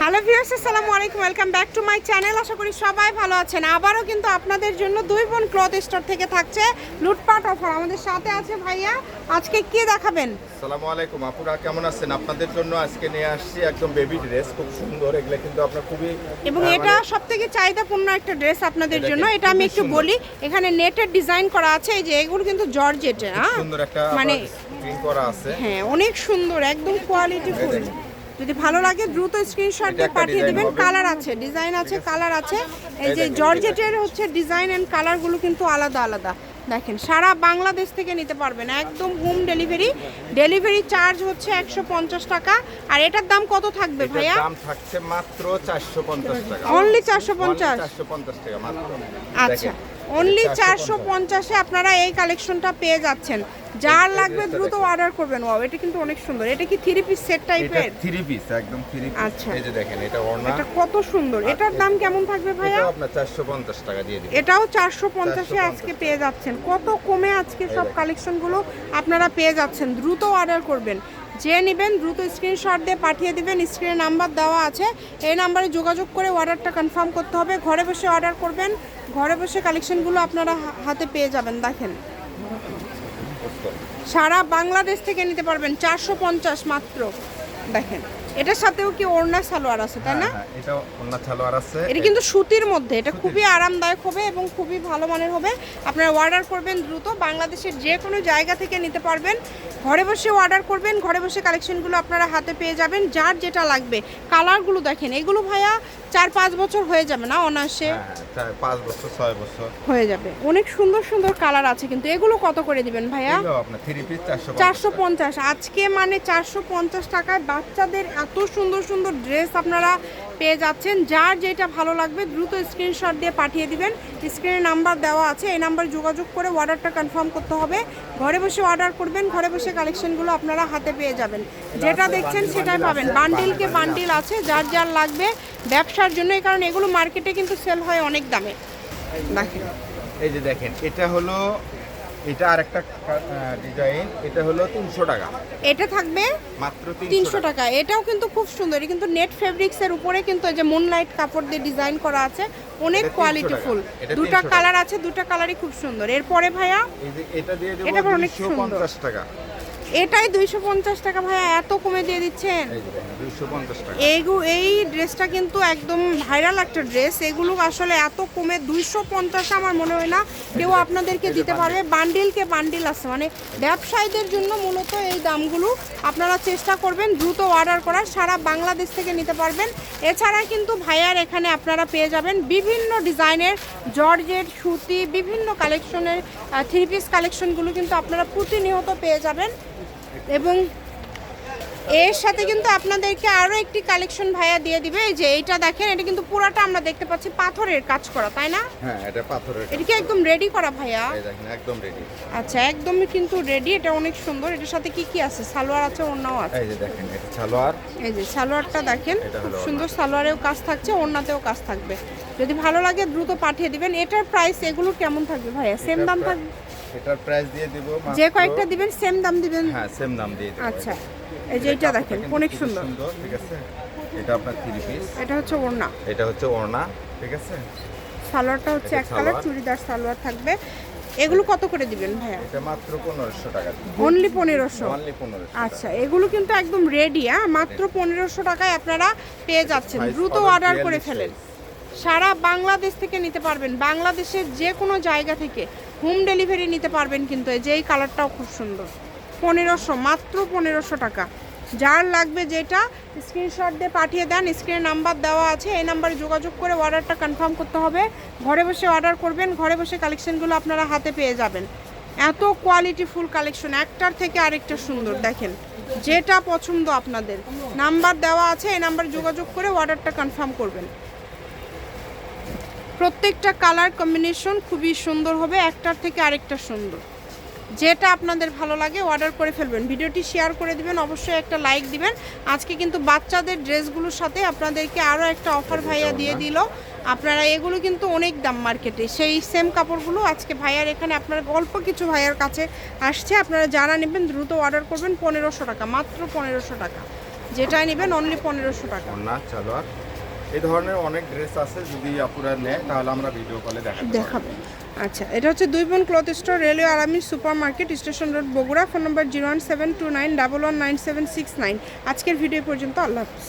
Hello viewers, আসসালামু আলাইকুম, welcome back to my channel. আশা করি সবাই ভালো আছেন। আবারও কিন্তু আপনাদের জন্য দুই বোন ক্লথ স্টোর থেকে থাকছে লুটপাট অফার। আমাদের সাথে আছে ভাইয়া। আজকে কি দেখাবেন? আসসালামু আলাইকুম আপুরা, কেমন আছেন? আপনাদের জন্য আজকে নিয়ে আসছি একদম বেবি ড্রেস, খুব সুন্দর। এগুলো কিন্তু আপনার খুবই এবং এটা সবথেকে চাহিদাপূর্ণ একটা ড্রেস আপনাদের জন্য। এটা আমি একটু বলি, এখানে নেটের ডিজাইন করা আছে। এই যে এগুলো কিন্তু জর্জেটের, সুন্দর একটা মানে প্রিন্ট করা আছে। হ্যাঁ, অনেক সুন্দর, একদম কোয়ালিটিফুল। যদি ভালো লাগে দ্রুত স্ক্রিনশট দিয়ে পাঠিয়ে দেবেন। কালার আছে, ডিজাইন আছে, কালার আছে। এই যে জর্জেটের হচ্ছে ডিজাইন এন্ড কালারগুলো কিন্তু আলাদা আলাদা। দেখেন, সারা বাংলাদেশ থেকে নিতে পারবেন, একদম হোম ডেলিভারি। ডেলিভারি চার্জ হচ্ছে 150 টাকা। আর এটার দাম কত থাকবে ভাইয়া? দাম থাকছে মাত্র 450 টাকা। অনলি 450 টাকা মাত্র। আচ্ছা, অনলি 450-এ আপনারা এই কালেকশনটা পেয়ে যাচ্ছেন। যার লাগবে দ্রুত অর্ডার করবেন। ওয়াও, এটা কিন্তু অনেক সুন্দর। এটা কি 3 পিস সেট টাইপের? এটা 3 পিস, একদম 3 পিস। আচ্ছা, এই যে দেখেন, এটা ওড়না। এটা কত সুন্দর। এটার দাম কেমন থাকবে ভাইয়া? এটা আপনার 450 টাকা দিয়ে দিবেন। এটাও 450-এ আজকে পেয়ে যাচ্ছেন। কত কমে আজকে সব কালেকশনগুলো আপনারা পেয়ে যাচ্ছেন। দ্রুত অর্ডার করবেন। যে নেবেন দ্রুত স্ক্রিনশট দিয়ে পাঠিয়ে দিবেন। স্ক্রিনে নাম্বার দেওয়া আছে, এই নাম্বারে যোগাযোগ করে অর্ডারটা কনফার্ম করতে হবে। ঘরে বসে অর্ডার করবেন, ঘরে বসে কালেকশনগুলো আপনারা হাতে পেয়ে যাবেন। দেখেন, সারা বাংলাদেশ থেকে নিতে পারবেন 450 মাত্র। দেখেন, এটার সাথেও কি ওড়না সালোয়ার আছে, তাই না? হ্যাঁ, এটা ওড়না সালোয়ার আছে। এটা কিন্তু সুতির মধ্যে, এটা খুবই আরামদায়ক হবে এবং খুবই ভালো মানের হবে। আপনারা অর্ডার করবেন দ্রুত, বাংলাদেশের যে কোনো জায়গা থেকে নিতে পারবেন। ঘরে বসে অর্ডার করবেন, ঘরে বসে কালেকশনগুলো আপনারা হাতে পেয়ে যাবেন। যার যেটা লাগবে। কালারগুলো দেখেন, এগুলো ভাইয়া 4-5 বছর হয়ে যাবে না অনায়াসে? 5 বছর 6 বছর হয়ে যাবে। অনেক সুন্দর সুন্দর কালার আছে কিন্তু। এগুলো কত করে দিবেন ভাইয়া? এগুলো আপনার 3 পিস 450। আজকে মানে 450 টাকায় বাচ্চাদের এত সুন্দর সুন্দর ড্রেস আপনারা পেয়ে যাচ্ছেন। যার যেটা ভালো লাগবে দ্রুত স্ক্রিনশট দিয়ে পাঠিয়ে দিবেন। স্ক্রিনে নাম্বার দেওয়া আছে, এই নাম্বার যোগাযোগ করে অর্ডারটা কনফার্ম করতে হবে। ঘরে বসে অর্ডার করবেন, ঘরে বসে কালেকশনগুলো আপনারা হাতে পেয়ে যাবেন। যেটা দেখছেন সেটাই পাবেন। বান্ডিলকে বান্ডিল আছে, যার যার লাগবে ব্যবসার জন্য। এই কারণে এগুলো মার্কেটে কিন্তু সেল হয় অনেক দামে। দেখেন, এই যে দেখেন, এটা হলো, এটা আরেকটা ডিজাইন। এটা হলো 300 টাকা। এটা থাকবে মাত্র 300 টাকা। এটাও কিন্তু খুব সুন্দর। এটা কিন্তু নেট ফেব্রিক্সের উপরে কিন্তু এই যে মুনলাইট কাপড় দিয়ে ডিজাইন করা আছে। অনেক কোয়ালিটিফুল। দুটো কালার আছে, দুটো কালারই খুব সুন্দর। এরপরে ভাইয়া এই যে এটা দিয়ে দেব এটা অনেক সুন্দর। 250 টাকা। এটাই 250 টাকা ভাইয়া, এত কমে দিয়ে দিচ্ছেন। এই যে দেখেন, 250 টাকা। এই ড্রেসটা কিন্তু একদম ভাইরাল একটা ড্রেস। এগুলো আসলে এত কমে 250 আমার মনে হয় না কেউ আপনাদেরকে দিতে পারবে। বান্ডিলকে বান্ডিল আছে, মানে ব্যবসায়ীদের জন্য মূলত এই দামগুলো। আপনারা চেষ্টা করবেন দ্রুত অর্ডার করার। সারা বাংলাদেশ থেকে নিতে পারবেন। এছাড়া কিন্তু ভাইয়ার এখানে আপনারা পেয়ে যাবেন বিভিন্ন ডিজাইনের জর্জেট, সুতি, বিভিন্ন কালেকশনের 3 পিস কালেকশনগুলো কিন্তু আপনারা প্রতিনিয়ত পেয়ে যাবেন। এবং এর সাথে কিন্তু আপনাদেরকে আরো একটি কালেকশন ভাইয়া দিয়ে দিবে। এই যে এইটা দেখেন, এটা কিন্তু পুরাটা আমরা দেখতে পাচ্ছি পাথরের কাজ করা, তাই না? হ্যাঁ, এটা পাথরের। এটা কি একদম রেডি করা ভাইয়া? এই দেখেন, একদম রেডি। আচ্ছা, একদমই কিন্তু রেডি। এটা অনেক সুন্দর। এটার সাথে কি কি আছে? সালোয়ার আছে, ওড়নাও আছে। এই যে দেখেন, এটা সালোয়ার। এই যে সালোয়ারটা দেখেন, খুব সুন্দর। সালোয়ারেও কাজ থাকছে, ওড়নাতেও কাজ থাকবে। যদি ভালো লাগে দ্রুত পাঠিয়ে দিবেন। এটার প্রাইস এগুলো কেমন থাকবে ভাইয়া? সেম দাম থাকবে? এটার প্রাইস দিয়ে দেব মাত্র, যে কয়েকটা দিবেন সেম দাম দিবেন? হ্যাঁ, সেম দাম দিয়ে দেব। আচ্ছা, এই যে এটা দেখেন, অনেক সুন্দর। ঠিক আছে, এটা আপনার 3 পিস। এটা হচ্ছে ওড়না, এটা হচ্ছে ওড়না। ঠিক আছে, সালোয়ারটা হচ্ছে এক কালার, চুড়িদার সালোয়ার থাকবে। এগুলো কত করে দিবেন ভাইয়া? এটা মাত্র 1500 টাকা। অনলি 1500? অনলি 1500। আচ্ছা, এগুলো কিন্তু একদম রেডি। মাত্র 1500 টাকায় আপনারা পেয়ে যাচ্ছেন। দ্রুত অর্ডার করে ফেলেন। সারা বাংলাদেশ থেকে নিতে পারবেন। বাংলাদেশের যে কোনো জায়গা থেকে হোম ডেলিভারি নিতে পারবেন কিন্তু। এই যে এই কালারটাও খুব সুন্দর। 1500, মাত্র 1500 টাকা। যার লাগবে যেটা স্ক্রিনশট দিয়ে পাঠিয়ে দেন। স্ক্রিনে নাম্বার দেওয়া আছে, এই নাম্বারে যোগাযোগ করে অর্ডারটা কনফার্ম করতে হবে। ঘরে বসে অর্ডার করবেন, ঘরে বসে কালেকশনগুলো আপনারা হাতে পেয়ে যাবেন। এত কোয়ালিটিফুল কালেকশন, একটার থেকে আরেকটা সুন্দর। দেখেন, যেটা পছন্দ আপনাদের নাম্বার দেওয়া আছে, এই নাম্বারে যোগাযোগ করে অর্ডারটা কনফার্ম করবেন। প্রত্যেকটা কালার কম্বিনেশন খুবই সুন্দর হবে, একটার থেকে আরেকটা সুন্দর। যেটা আপনাদের ভালো লাগে অর্ডার করে ফেলবেন। ভিডিওটি শেয়ার করে দিবেন, অবশ্যই একটা লাইক দিবেন। আজকে কিন্তু বাচ্চাদের ড্রেসগুলোর সাথে আপনাদেরকে আরও একটা অফার ভাইয়া দিয়ে দিল। আপনারা এগুলো কিন্তু অনেক দাম মার্কেটে, সেই সেম কাপড়গুলো আজকে ভাইয়ার এখানে আপনারা অল্প কিছু ভাইয়ার কাছে আসছে। আপনারা যারা নেবেন দ্রুত অর্ডার করবেন। 1500 টাকা, মাত্র 1500 টাকা। যেটাই নেবেন অনলি 1500 টাকা। না সালোয়ার এই ধরনের অনেক ড্রেস আছে, যদি আপুরা নেয় তাহলে আমরা ভিডিও কলে দেখাবো। আচ্ছা, এটা হচ্ছে 2 বোন ক্লথ স্টোর, রেলওয়ে আরামি super market, station road, Bogura. Phone number 01729119769। আজকের ভিডিও পর্যন্ত, আল্লাহ হাফিজ।